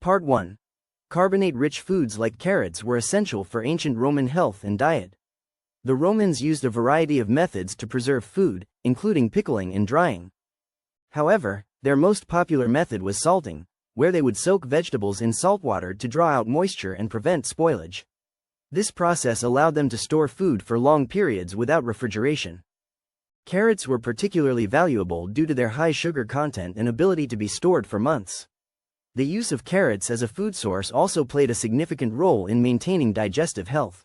Part 1. Carbonate-rich foods like carrots were essential for ancient Roman health and diet. The Romans used a variety of methods to preserve food, including pickling and drying. However, their most popular method was salting, where they would soak vegetables in salt water to draw out moisture and prevent spoilage. This process allowed them to store food for long periods without refrigeration. Carrots were particularly valuable due to their high sugar content and ability to be stored for months. The use of carrots as a food source also played a significant role in maintaining digestive health.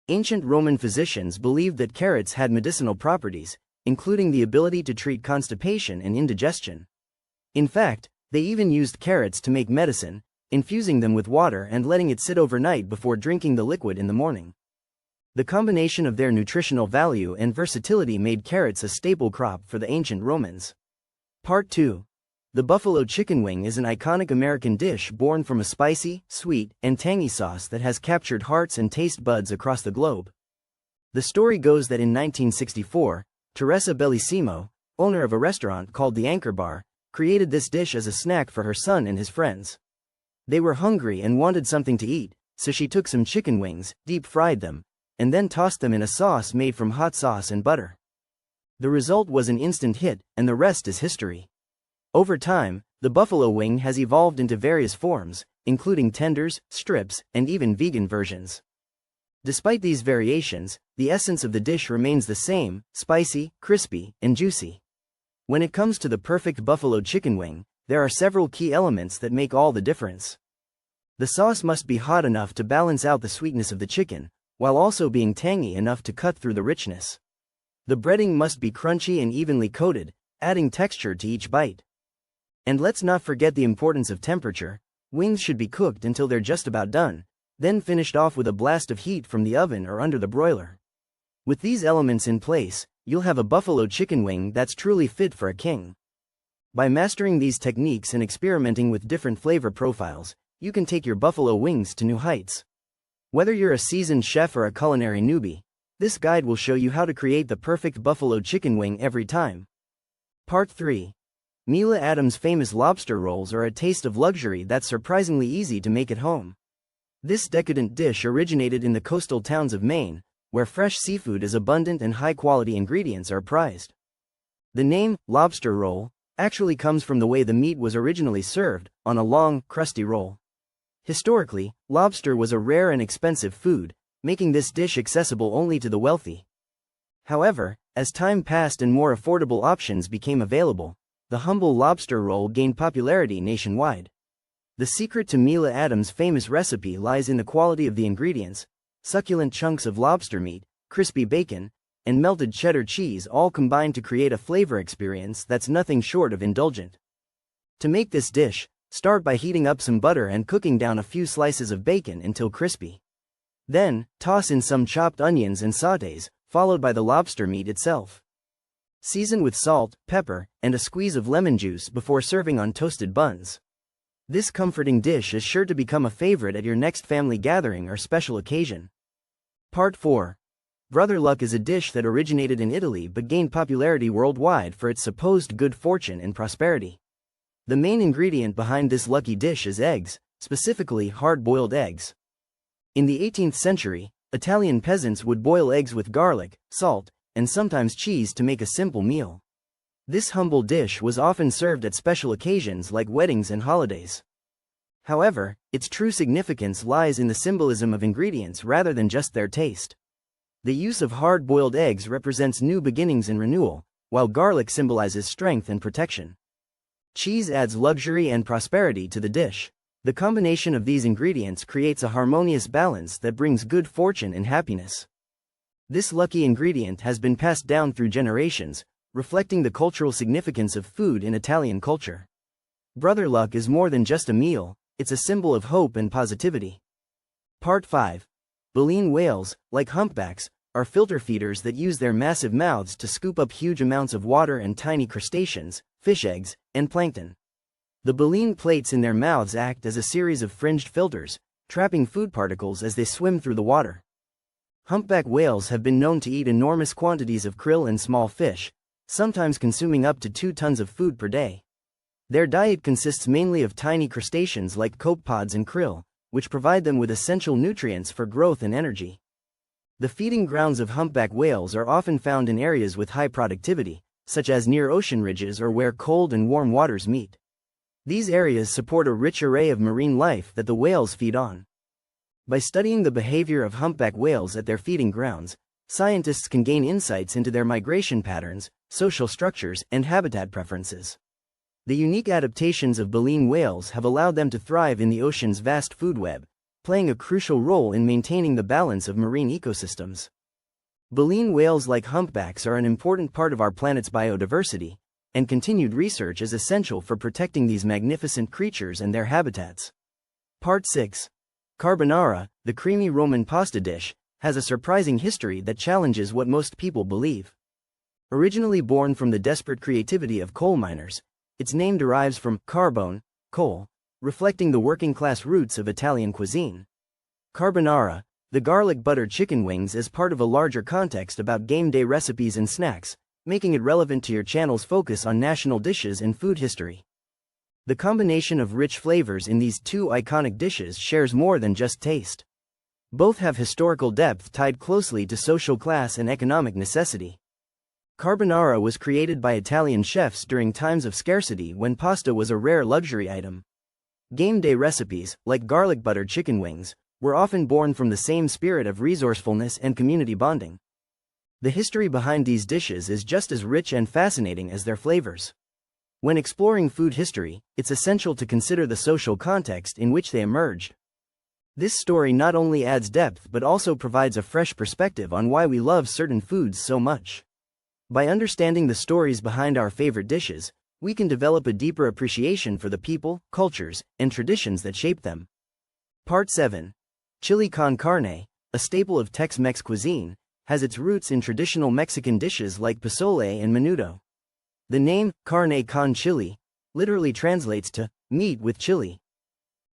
Ancient Roman physicians believed that carrots had medicinal properties, including the ability to treat constipation and indigestion. In fact, they even used carrots to make medicine, infusing them with water and letting it sit overnight before drinking the liquid in the morning. The combination of their nutritional value and versatility made carrots a staple crop for the ancient Romans. Part 2. The buffalo chicken wing is an iconic American dish born from a spicy, sweet, and tangy sauce that has captured hearts and taste buds across the globe. The story goes that in 1964, Teresa Bellissimo, owner of a restaurant called the Anchor Bar, created this dish as a snack for her son and his friends. They were hungry and wanted something to eat, so she took some chicken wings, deep-fried them, and then tossed them in a sauce made from hot sauce and butter. The result was an instant hit, and the rest is history. Over time, the buffalo wing has evolved into various forms, including tenders, strips, and even vegan versions. Despite these variations, the essence of the dish remains the same: spicy, crispy, and juicy. When it comes to the perfect buffalo chicken wing, there are several key elements that make all the difference. The sauce must be hot enough to balance out the sweetness of the chicken, while also being tangy enough to cut through the richness. The breading must be crunchy and evenly coated, adding texture to each bite. And let's not forget the importance of temperature. Wings should be cooked until they're just about done, then finished off with a blast of heat from the oven or under the broiler. With these elements in place, you'll have a buffalo chicken wing that's truly fit for a king. By mastering these techniques and experimenting with different flavor profiles, you can take your buffalo wings to new heights. Whether you're a seasoned chef or a culinary newbie, this guide will show you how to create the perfect buffalo chicken wing every time. Part 3. Mila Adams' famous lobster rolls are a taste of luxury that's surprisingly easy to make at home. This decadent dish originated in the coastal towns of Maine, where fresh seafood is abundant and high-quality ingredients are prized. The name, lobster roll, actually comes from the way the meat was originally served, on a long, crusty roll. Historically, lobster was a rare and expensive food, making this dish accessible only to the wealthy. However, as time passed and more affordable options became available, the humble lobster roll gained popularity nationwide. The secret to Mila Adams' famous recipe lies in the quality of the ingredients: succulent chunks of lobster meat, crispy bacon, and melted cheddar cheese all combined to create a flavor experience that's nothing short of indulgent. To make this dish, start by heating up some butter and cooking down a few slices of bacon until crispy. Then, toss in some chopped onions and sautés, followed by the lobster meat itself. Season with salt, pepper, and a squeeze of lemon juice before serving on toasted buns. This comforting dish is sure to become a favorite at your next family gathering or special occasion. Part 4. Brother Luck is a dish that originated in Italy but gained popularity worldwide for its supposed good fortune and prosperity. The main ingredient behind this lucky dish is eggs, specifically hard-boiled eggs. In the 18th century, Italian peasants would boil eggs with garlic, salt, and sometimes cheese to make a simple meal. This humble dish was often served at special occasions like weddings and holidays. However, its true significance lies in the symbolism of ingredients rather than just their taste. The use of hard-boiled eggs represents new beginnings and renewal, while garlic symbolizes strength and protection. Cheese adds luxury and prosperity to the dish. The combination of these ingredients creates a harmonious balance that brings good fortune and happiness. This lucky ingredient has been passed down through generations, reflecting the cultural significance of food in Italian culture. Brother Luck is more than just a meal, it's a symbol of hope and positivity. Part 5. Baleen whales, like humpbacks, are filter feeders that use their massive mouths to scoop up huge amounts of water and tiny crustaceans, fish eggs, and plankton. The baleen plates in their mouths act as a series of fringed filters, trapping food particles as they swim through the water. Humpback whales have been known to eat enormous quantities of krill and small fish, sometimes consuming up to 2 tons of food per day. Their diet consists mainly of tiny crustaceans like copepods and krill, which provide them with essential nutrients for growth and energy. The feeding grounds of humpback whales are often found in areas with high productivity, such as near ocean ridges or where cold and warm waters meet. These areas support a rich array of marine life that the whales feed on. By studying the behavior of humpback whales at their feeding grounds, scientists can gain insights into their migration patterns, social structures, and habitat preferences. The unique adaptations of baleen whales have allowed them to thrive in the ocean's vast food web, playing a crucial role in maintaining the balance of marine ecosystems. Baleen whales like humpbacks are an important part of our planet's biodiversity, and continued research is essential for protecting these magnificent creatures and their habitats. Part 6. Carbonara, the creamy Roman pasta dish, has a surprising history that challenges what most people believe. Originally born from the desperate creativity of coal miners, its name derives from carbone, coal, reflecting the working-class roots of Italian cuisine. Carbonara, the garlic-buttered chicken wings, is part of a larger context about game day recipes and snacks, making it relevant to your channel's focus on national dishes and food history. The combination of rich flavors in these two iconic dishes shares more than just taste. Both have historical depth tied closely to social class and economic necessity. Carbonara was created by Italian chefs during times of scarcity when pasta was a rare luxury item. Game day recipes, like garlic-buttered chicken wings, were often born from the same spirit of resourcefulness and community bonding. The history behind these dishes is just as rich and fascinating as their flavors. When exploring food history, it's essential to consider the social context in which they emerged. This story not only adds depth but also provides a fresh perspective on why we love certain foods so much. By understanding the stories behind our favorite dishes, we can develop a deeper appreciation for the people, cultures, and traditions that shape them. Part 7. Chili con carne, a staple of Tex-Mex cuisine, has its roots in traditional Mexican dishes like pozole and menudo. The name, carne con chili, literally translates to meat with chili.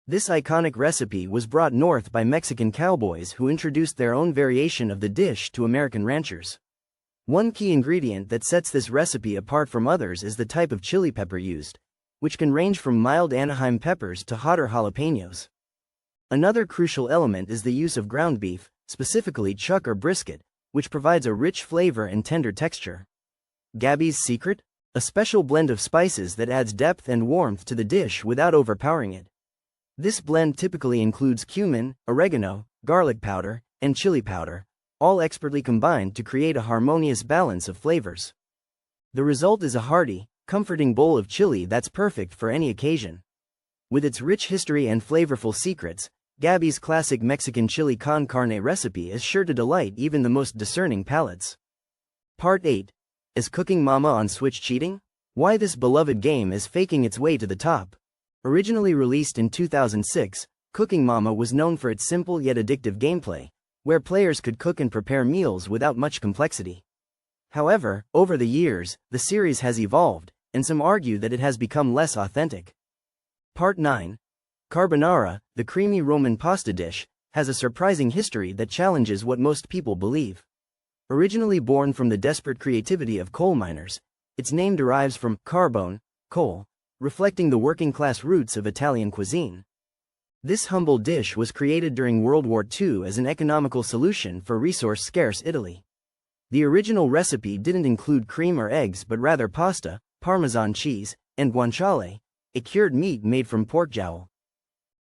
This iconic recipe was brought north by Mexican cowboys who introduced their own variation of the dish to American ranchers. One key ingredient that sets this recipe apart from others is the type of chili pepper used, which can range from mild Anaheim peppers to hotter jalapenos. Another crucial element is the use of ground beef, specifically chuck or brisket, which provides a rich flavor and tender texture. Gabby's secret? A special blend of spices that adds depth and warmth to the dish without overpowering it. This blend typically includes cumin, oregano, garlic powder, and chili powder, all expertly combined to create a harmonious balance of flavors. The result is a hearty, comforting bowl of chili that's perfect for any occasion. With its rich history and flavorful secrets, Gabby's classic Mexican chili con carne recipe is sure to delight even the most discerning palates. Part 8. Is Cooking Mama on Switch cheating? Why this beloved game is faking its way to the top. Originally released in 2006, Cooking Mama was known for its simple yet addictive gameplay, where players could cook and prepare meals without much complexity. However, over the years, the series has evolved, and some argue that it has become less authentic. Part 9. Carbonara, the creamy Roman pasta dish, has a surprising history that challenges what most people believe. Originally born from the desperate creativity of coal miners, its name derives from carbone, coal, reflecting the working-class roots of Italian cuisine. This humble dish was created during World War II as an economical solution for resource-scarce Italy. The original recipe didn't include cream or eggs but rather pasta, Parmesan cheese, and guanciale, a cured meat made from pork jowl.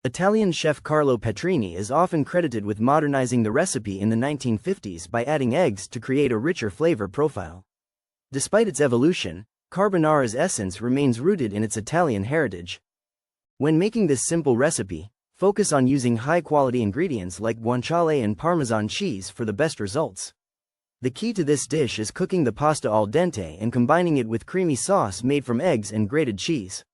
Italian chef Carlo Petrini is often credited with modernizing the recipe in the 1950s by adding eggs to create a richer flavor profile. Despite its evolution, carbonara's essence remains rooted in its Italian heritage. When making this simple recipe, focus on using high-quality ingredients like guanciale and Parmesan cheese for the best results. The key to this dish is cooking the pasta al dente and combining it with creamy sauce made from eggs and grated cheese.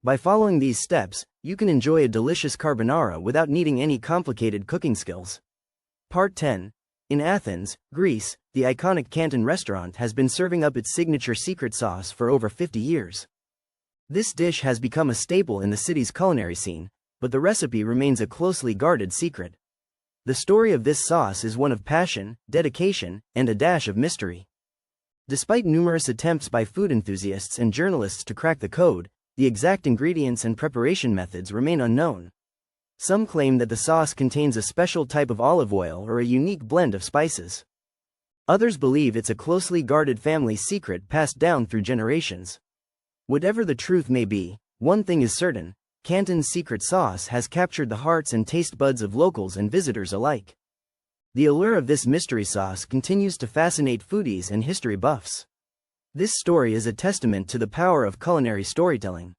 By following these steps, you can enjoy a delicious carbonara without needing any complicated cooking skills. Part 10. In Athens, Greece, the iconic Canton restaurant has been serving up its signature secret sauce for over 50 years. This dish has become a staple in the city's culinary scene, but the recipe remains a closely guarded secret. The story of this sauce is one of passion, dedication, and a dash of mystery. Despite numerous attempts by food enthusiasts and journalists to crack the code, the exact ingredients and preparation methods remain unknown. Some claim that the sauce contains a special type of olive oil or a unique blend of spices. Others believe it's a closely guarded family secret passed down through generations. Whatever the truth may be, one thing is certain: Canton's secret sauce has captured the hearts and taste buds of locals and visitors alike. The allure of this mystery sauce continues to fascinate foodies and history buffs. This story is a testament to the power of culinary storytelling.